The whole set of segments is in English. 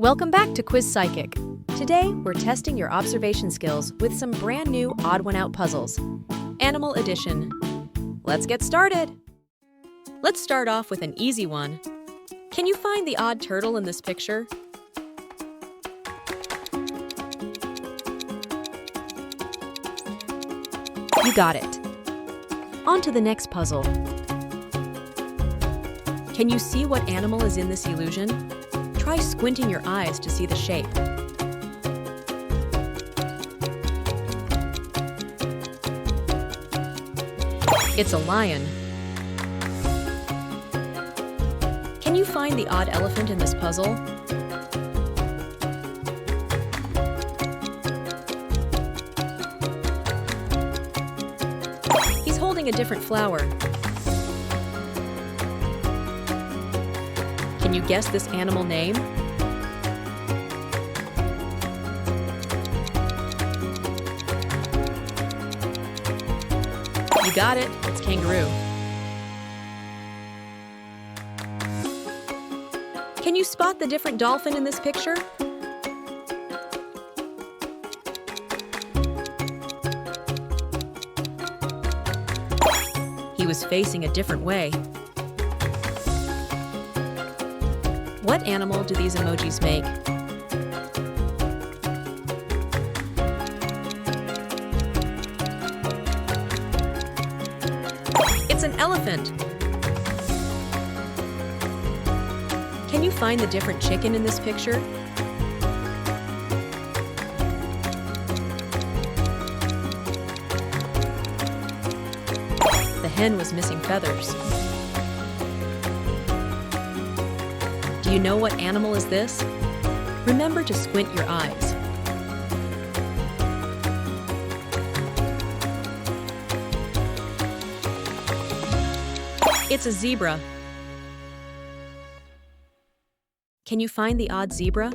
Welcome back to Quiz Psychic. Today, we're testing your observation skills with some brand new Odd One Out puzzles. Animal Edition. Let's get started! Let's start off with an easy one. Can you find the odd turtle in this picture? You got it. On to the next puzzle. Can you see what animal is in this illusion? Try squinting your eyes to see the shape. It's a lion. Can you find the odd elephant in this puzzle? He's holding a different flower. Can you guess this animal name? You got it, it's kangaroo. Can you spot the different dolphin in this picture? He was facing a different way. What animal do these emojis make? It's an elephant. Can you find the different chicken in this picture? The hen was missing feathers. Do you know what animal is this? Remember to squint your eyes. It's a zebra. Can you find the odd zebra?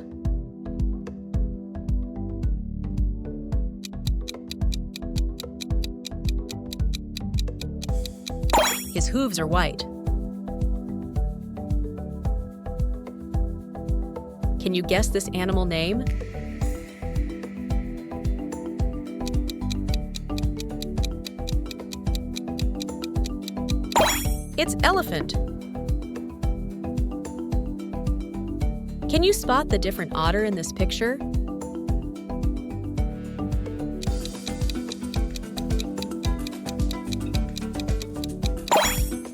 His hooves are white. Can you guess this animal name? It's elephant. Can you spot the different otter in this picture?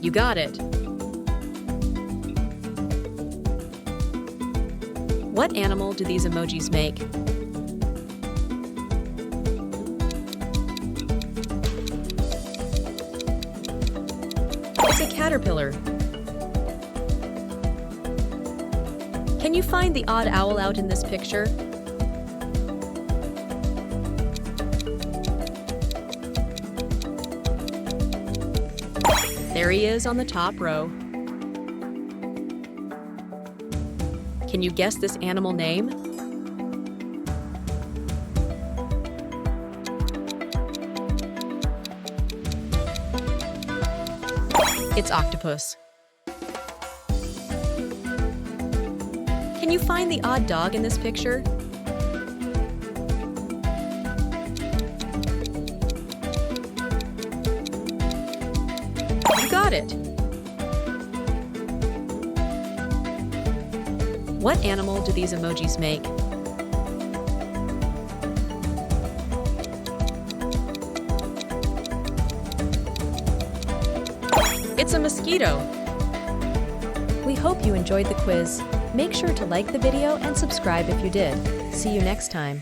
You got it. What animal do these emojis make? It's a caterpillar. Can you find the odd owl out in this picture? There he is on the top row. Can you guess this animal name? It's octopus. Can you find the odd dog in this picture? You got it. What animal do these emojis make? It's a mosquito. We hope you enjoyed the quiz. Make sure to like the video and subscribe if you did. See you next time.